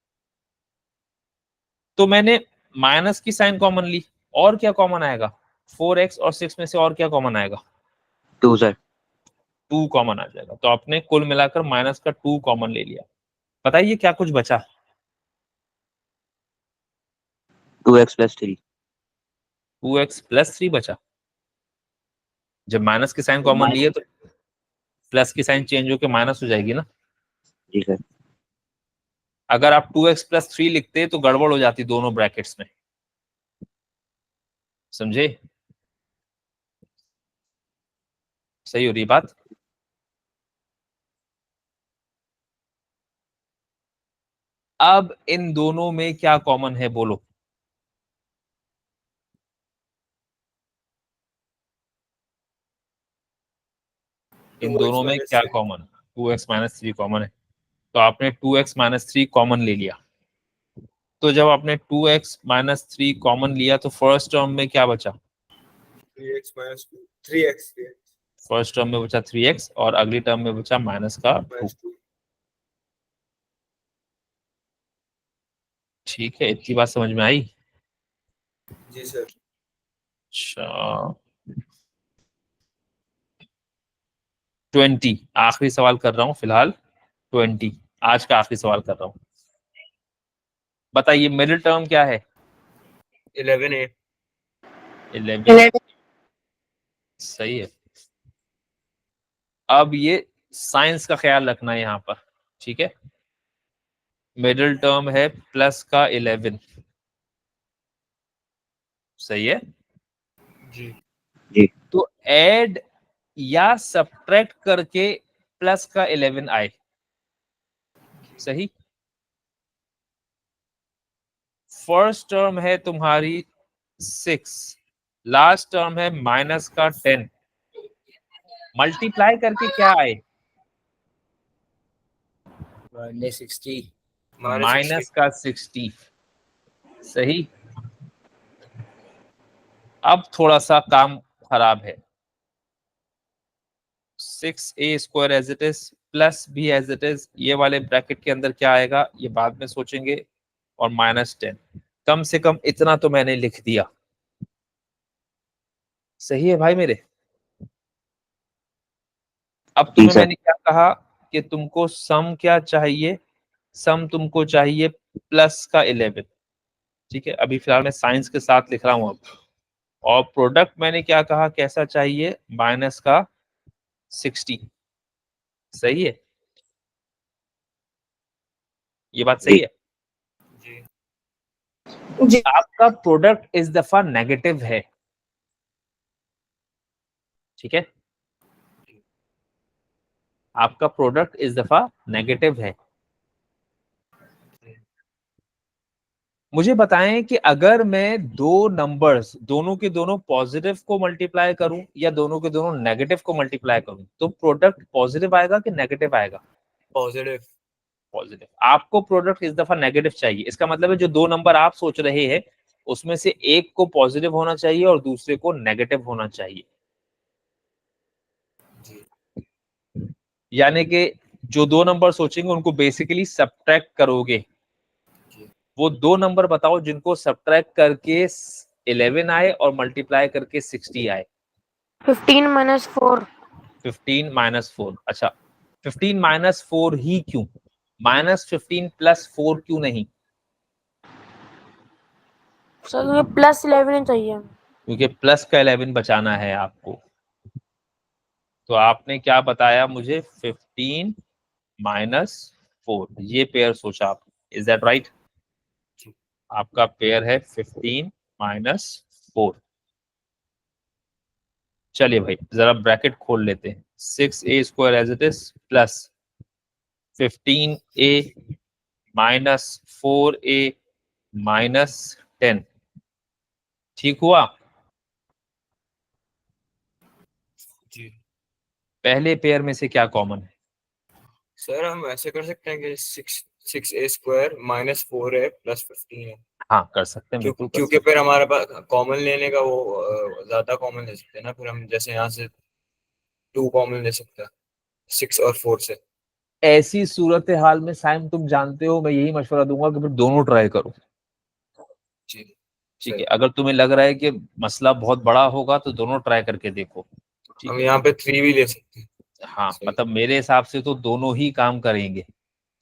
तो मैंने माइनस की साइन कॉमन ली, और क्या कॉमन आएगा, 4x और 6 में से और क्या कॉमन आएगा, 2 सर। 2 कॉमन आ जाएगा। तो आपने कुल मिलाकर माइनस का 2 कॉमन ले लिया। बताइए क्या कुछ बचा, 2x + 3। 2x + 3 बचा। जब माइनस की साइन कॉमन लिए तो प्लस की साइन चेंज होकर माइनस हो जाएगी ना। जी सर। अगर आप 2x + 3 लिखते तो गड़बड़ हो जाती दोनों ब्रैकेट्स में, समझे। सही हो रही बात। अब इन दोनों में क्या कॉमन है बोलो, इन 2x दोनों में क्या 3। कॉमन, 2x - 3 कॉमन है। तो आपने 2x - 3 कॉमन ले लिया। तो जब आपने 2x - 3 कॉमन लिया तो फर्स्ट टर्म में क्या बचा, 3x - 2 3x फर्स्ट टर्म में बचा 3x और अगली टर्म में बचा -2। -2। ठीक है, इतनी बात समझ में आई। जी सर। अच्छा 20 आखिरी सवाल कर रहा हूं फिलहाल, 20 आज का आखिरी सवाल कर रहा हूं। बताइए मिडिल टर्म क्या है, 11a। 11। सही है। अब ये साइंस का ख्याल रखना है यहाँ पर, ठीक है। मिडिल टर्म है प्लस का 11, सही है। जी। जी। तो ऐड या सब्ट्रैक्ट करके प्लस का 11 आए, सही। फर्स्ट टर्म है तुम्हारी 6, लास्ट टर्म है माइनस का 10, मल्टीप्लाई करके क्या आए, -60। माइनस का 60, सही। अब थोड़ा सा काम खराब है, 6a² as it is plus b as it is, ये वाले ब्रैकेट के अंदर क्या आएगा ये बाद में सोचेंगे, और -10। कम से कम इतना तो मैंने लिख दिया, सही है भाई मेरे। अब जी तुम्हें सर। मैंने क्या कहा कि तुमको सम क्या चाहिए, सम तुमको चाहिए प्लस का 11, ठीक है। अभी फिलहाल मैं साइंस के साथ लिख रहा हूं अब। और प्रोडक्ट मैंने क्या कहा कैसा चाहिए, माइनस का 60, सही है। ये बात सही जी। है। जी। आपका प्रोडक्ट इस दफा नेगेटिव है, ठीक है। आपका प्रोडक्ट इस दफा नेगेटिव है। मुझे बताएं कि अगर मैं दो नंबर्स दोनों के दोनों पॉजिटिव को मल्टीप्लाई करूं या दोनों के दोनों नेगेटिव को मल्टीप्लाई करूं तो प्रोडक्ट पॉजिटिव आएगा कि नेगेटिव आएगा, पॉजिटिव। पॉजिटिव। आपको प्रोडक्ट इस दफा नेगेटिव चाहिए, इसका मतलब है जो दो नंबर आप सोच रहे हैं उसमें से एक को पॉजिटिव होना चाहिए और दूसरे को नेगेटिव होना चाहिए। यानी कि जो दो नंबर सोचेंगे उनको बेसिकली सब्ट्रैक्ट करोगे। वो दो नंबर बताओ जिनको सब्ट्रैक्ट करके 11 आए और मल्टीप्लाई करके 60 आए। 15 - 4। 15 - 4। अच्छा 15 - 4 ही क्यों, -15 + 4 क्यों नहीं, सर ये +11 चाहिए। क्योंकि प्लस का 11 बचाना है आपको। तो आपने क्या बताया मुझे, 15 - 4 ये पेयर सोचा आप, इज दैट राइट। आपका पेयर है 15 -4। चलिए भाई जरा ब्रैकेट खोल लेते हैं। 6a² as it is plus 15a -4a -10। ठीक हुआ? जी पहले पेयर में से क्या कॉमन है? सर हम ऐसे कर सकते हैं कि 6a² -4a + 15 है, हाँ कर सकते हैं, बिल्कुल कर क्योंकि सकते फिर हमारे पास कॉमन लेने का वो ज्यादा कॉमन ले सकते हैं ना, फिर हम जैसे यहाँ से 2 कॉमन ले सकते हैं 6 और 4 से। हैं। ऐसी सूरत हाल में साइम तुम जानते हो मैं यही मशवरा दूंगा कि फिर दोनों ट्राई करो। जी ठीक सही। है, अगर तुम्हें लग रहा है कि मसला बहुत बड़ा होगा तो दोनों ट्राई करके देखो। ठीक हम है, यहाँ पे 3 भी ले सकते हैं। हाँ सही मतलब मेरे हिसाब से तो दोनों ही काम करेंगे।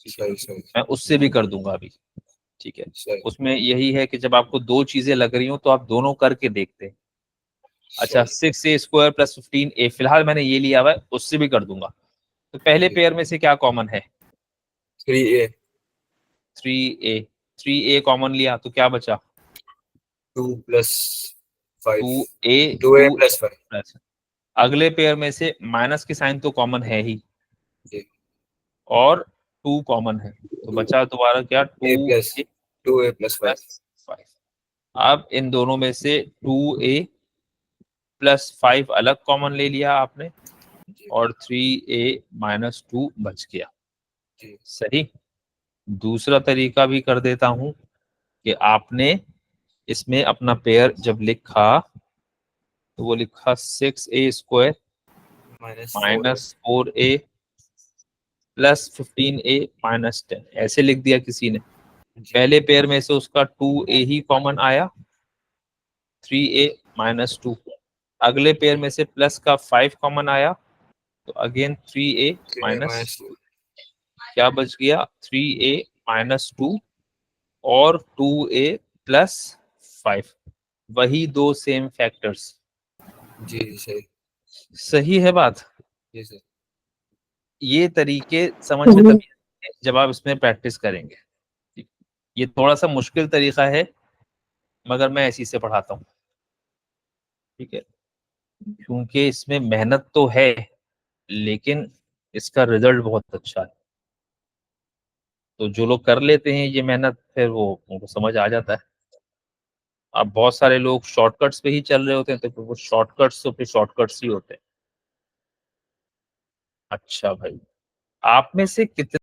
ठीक है, सही सही मैं उससे भी कर दूंगा अभी। ठीक है, सही उसमें यही है कि जब आपको दो चीजें लग रही हो तो आप दोनों करके देखते हैं। अच्छा, सही। 6a² + 15a फिलहाल मैंने ये लिया हुआ है, उससे भी कर दूंगा। तो पहले पेयर में से क्या कॉमन है? 3a 3a। 3a कॉमन लिया तो क्या बचा? 2 + 5 2a 2a 2a + 5 प्लस। अगले पेयर में से माइनस के साइन तो कॉमन है ही जी। और 2 कॉमन है, तो बचा दोबारा क्या? 2a 2a + 5 + 5। अब इन दोनों में से 2a + 5 अलग कॉमन ले लिया आपने जी और 3a - 2 बच गया। जी सही। दूसरा तरीका भी कर देता हूं कि आपने इसमें अपना पेयर जब लिखा तो वो लिखा 6a² -4a -4a + 15a -10 ऐसे लिख दिया किसी ने। जी पहले पेयर में से उसका 2a ही कॉमन आया, 3a -2। अगले पेयर में से प्लस का 5 कॉमन आया तो अगेन 3a 3a माइनस -2 क्या बच गया? 3a -2 और 2a + 5, वही दो सेम फैक्टर्स। जी सही। सही है बात? जी सर। ये तरीके समझ में तभी आएंगे जब आप इसमें प्रैक्टिस करेंगे। ये थोड़ा सा मुश्किल तरीका है मगर मैं ऐसी से पढ़ाता हूँ। ठीक है, क्योंकि इसमें मेहनत तो है लेकिन इसका रिजल्ट बहुत अच्छा है। तो जो लोग कर लेते हैं ये मेहनत फिर वो उनको समझ आ जाता है। अब बहुत सारे लोग शॉर्टकट्स पे ही चल रहे होते हैं तो फिर वो शॉर्टकट्स तो फिर शॉर्टकट्स ही होते हैं। अच्छा भाई, आप में से कितने